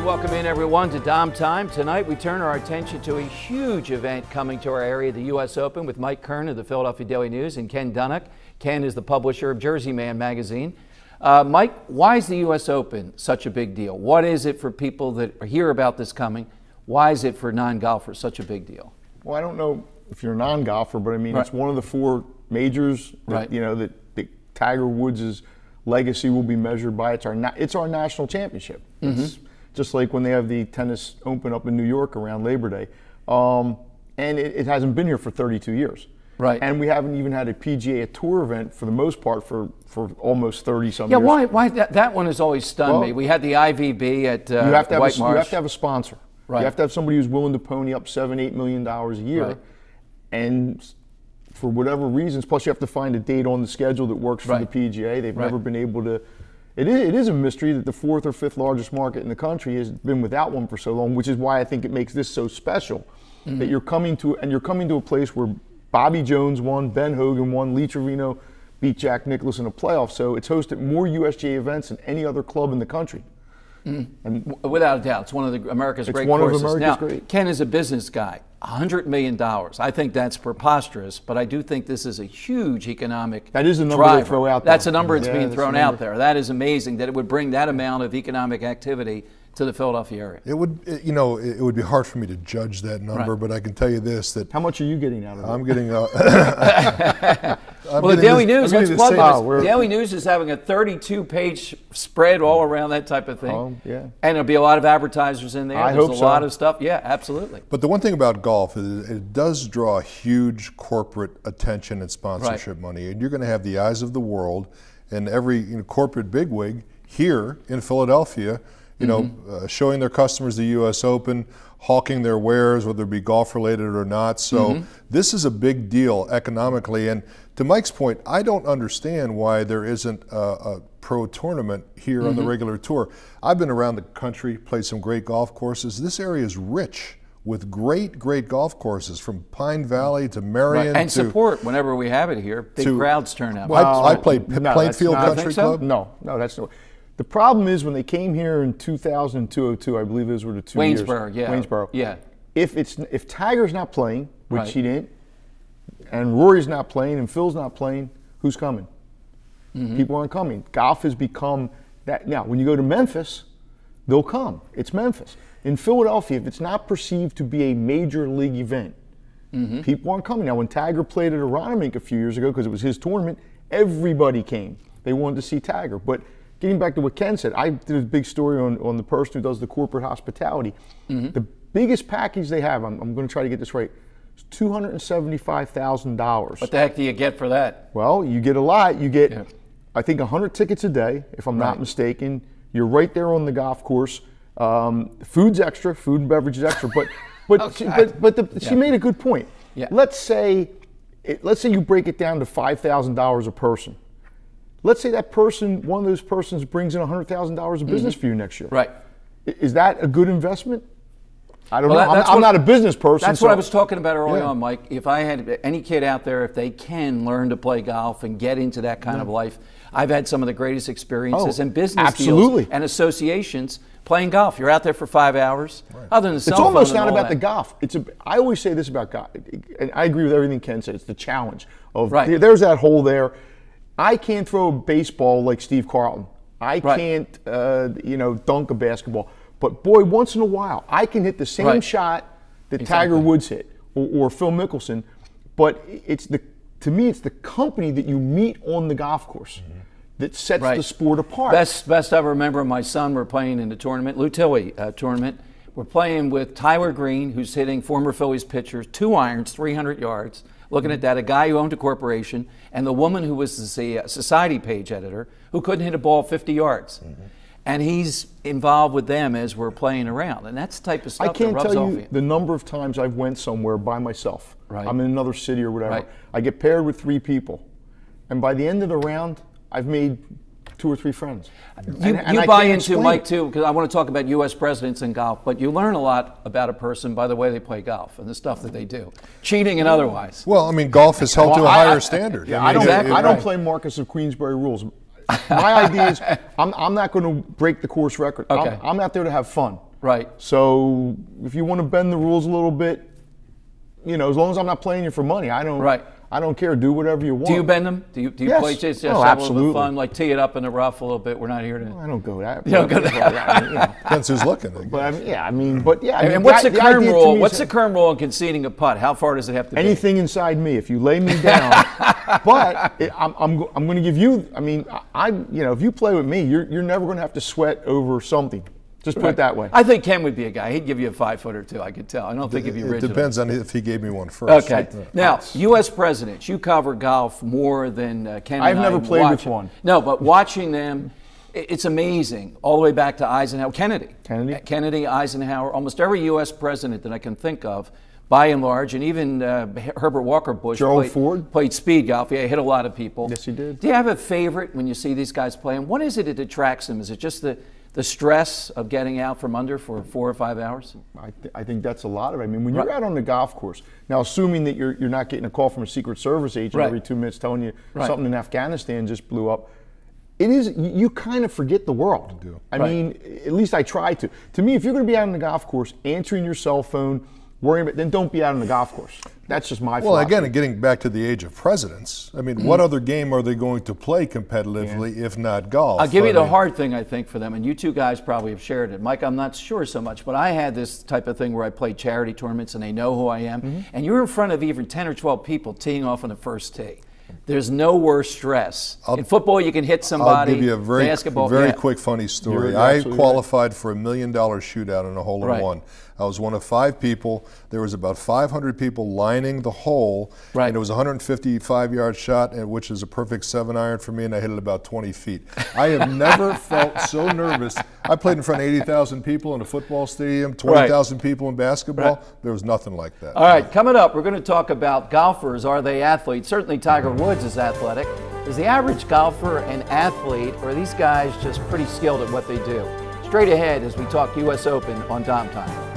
Hey, welcome in everyone to Dom Time. Tonight we turn our attention to a huge event coming to our area, the U.S. Open, with Mike Kern of the Philadelphia Daily News and Ken Dunnock. Ken is the publisher of Jersey Man magazine. Mike, why is the U.S. Open such a big deal? What is it for people that hear about this coming? Why is it for non-golfers such a big deal? Well, I don't know if you're a non-golfer, but I mean, it's one of the four majors that, you know, that Tiger Woods' legacy will be measured by. It's our national championship. It's just like when they have the tennis open up in New York around Labor Day. And it hasn't been here for 32 years. Right. And we haven't even had a PGA Tour event for the most part for almost 30-some years. Yeah, why that one has always stunned me. We had the IVB at White Marsh. You have to have a sponsor. Right. You have to have somebody who's willing to pony up $7-8 million a year. Right. And for whatever reasons, plus you have to find a date on the schedule that works for the PGA. They've never been able to. It is a mystery that the fourth or fifth largest market in the country has been without one for so long, which is why I think it makes this so special. That you're coming to a place where Bobby Jones won, Ben Hogan won, Lee Trevino beat Jack Nicklaus in a playoff. So it's hosted more USGA events than any other club in the country. And without a doubt, it's one of America's great courses. Now, Ken is a business guy. $100 million. I think that's preposterous, but I do think this is a huge economic That is a number they throw out there. That's a number that's being thrown out there. That is amazing that it would bring that amount of economic activity to the Philadelphia area. It would, it would be hard for me to judge that number, but I can tell you this: that how much are you getting out of it? I'm getting. Well, the Daily News. Let's plug this. Daily News is having a 32-page spread all around that type of thing. Oh, yeah. And there'll be a lot of advertisers in there. I There's hope a lot of stuff. Yeah, absolutely. But the one thing about golf is it does draw huge corporate attention and sponsorship money, and you're going to have the eyes of the world and every corporate bigwig here in Philadelphia. Showing their customers the U.S. Open, hawking their wares, whether it be golf-related or not. So this is a big deal economically. And to Mike's point, I don't understand why there isn't a pro tournament here on the regular tour. I've been around the country, played some great golf courses. This area is rich with great golf courses from Pine Valley to Marion. And support whenever we have it here. Big crowds turn out. Well, I played Plainfield Country Club. No, that's no. The problem is when they came here in 2000 and 2002, I believe those were the 2 years. Waynesboro. Yeah. If Tiger's not playing, which he didn't, and Rory's not playing, and Phil's not playing, who's coming? People aren't coming. Golf has become that. Now, when you go to Memphis, they'll come. It's Memphis. In Philadelphia, if it's not perceived to be a major league event, people aren't coming. Now, when Tiger played at Aronimink a few years ago, because it was his tournament, everybody came. They wanted to see Tiger. But getting back to what Ken said, I did a big story on the person who does the corporate hospitality. The biggest package they have, I'm going to try to get this right, is $275,000. What the heck do you get for that? Well, you get a lot. You get, I think, 100 tickets a day, if I'm not mistaken. You're right there on the golf course. Food's extra, food and beverage is extra. But she made a good point. Let's say you break it down to $5,000 a person. Let's say that person, one of those persons, brings in $100,000 of business for you next year. Right. Is that a good investment? I don't know. I'm not a business person. That's what I was talking about early on, Mike. If I had any kid out there, if they can learn to play golf and get into that kind of life, I've had some of the greatest experiences and business deals and associations playing golf. You're out there for 5 hours. Other than the cell phone, it's almost not about the golf. I always say this about golf, and I agree with everything Ken said. It's the challenge of there's that hole there. I can't throw a baseball like Steve Carlton. I can't, dunk a basketball. But boy, once in a while, I can hit the same shot that Tiger Woods hit or Phil Mickelson. But to me, it's the company that you meet on the golf course that sets the sport apart. Best I remember, my son, we're playing in the tournament, Lou Tilley tournament. We're playing with Tyler Green, who's hitting former Phillies pitchers, 2 irons, 300 yards. Looking at that, a guy who owned a corporation, and the woman who was the society page editor who couldn't hit a ball 50 yards. And he's involved with them as we're playing around. And that's the type of stuff I can't that rubs tell off you the number of times I've went somewhere by myself. Right. I'm in another city or whatever. I get paired with 3 people. And by the end of the round, I've made 2 or 3 friends. You buy into, Mike, too, because I want to talk about U.S. presidents in golf, but you learn a lot about a person by the way they play golf and the stuff that they do, cheating and otherwise. Well, I mean, golf is held to a higher standard. I don't play Marcus of Queensberry rules. My idea is I'm not going to break the course record. I'm out there to have fun. Right. So if you want to bend the rules a little bit, you know, as long as I'm not playing you for money, I don't care. Do whatever you want. Do you bend them? Do you Yes. play just Oh, have a little bit absolutely. of fun, like tee it up in the rough a little bit? We're not here to. I don't go that. You don't go that. You know. Depends who's looking. But I mean, yeah, I mean, but yeah. I mean, And what's the current idea to rule? me What's is the current rule on conceding a putt? How far does it have to be? anything inside me? If you lay me down, but I'm going to give you. I mean, you know, if you play with me, you're never going to have to sweat over something. Just put it that way. I think Ken would be a guy. He'd give you a 5 foot or two. I could tell. I don't think he'd be It rigid. depends on if he gave me one first. Okay. Now, U.S. presidents, you cover golf more than Ken and I. I've never played with one. No, but watching them, it's amazing. All the way back to Eisenhower, Kennedy, Eisenhower, almost every U.S. president that I can think of, by and large, and even Herbert Walker Bush played speed golf. Yeah, he hit a lot of people. Yes, he did. Do you have a favorite when you see these guys playing? What is it that attracts them? Is it just the stress of getting out from under for 4 or 5 hours? I think that's a lot of it. I mean, when you're out on the golf course, now assuming that you're not getting a call from a Secret Service agent every 2 minutes telling you something in Afghanistan just blew up, it is, you kind of forget the world. I mean, at least I try to. To me, if you're going to be out on the golf course, answering your cell phone, worrying about, then don't be out on the golf course. That's just my philosophy. Again, getting back to the age of presidents, I mean, what other game are they going to play competitively if not golf? I'll give you the hard thing, I think, for them, and you two guys probably have shared it. Mike, I'm not sure so much, but I had this type of thing where I played charity tournaments and they know who I am, and you're in front of even 10 or 12 people teeing off on the first tee. There's no worse stress. In football, you can hit somebody. I'll give you a very quick funny story. I qualified for $1 million shootout in a hole-in-one. I was one of 5 people. There was about 500 people lining the hole, and it was a 155-yard shot, which is a perfect 7-iron for me, and I hit it about 20 feet. I have never felt so nervous. I played in front of 80,000 people in a football stadium, 20,000 people in basketball. There was nothing like that. All right, coming up, we're going to talk about golfers. Are they athletes? Certainly Tiger Woods is athletic. Is the average golfer an athlete, or are these guys just pretty skilled at what they do? Straight ahead as we talk U.S. Open on Dom Time.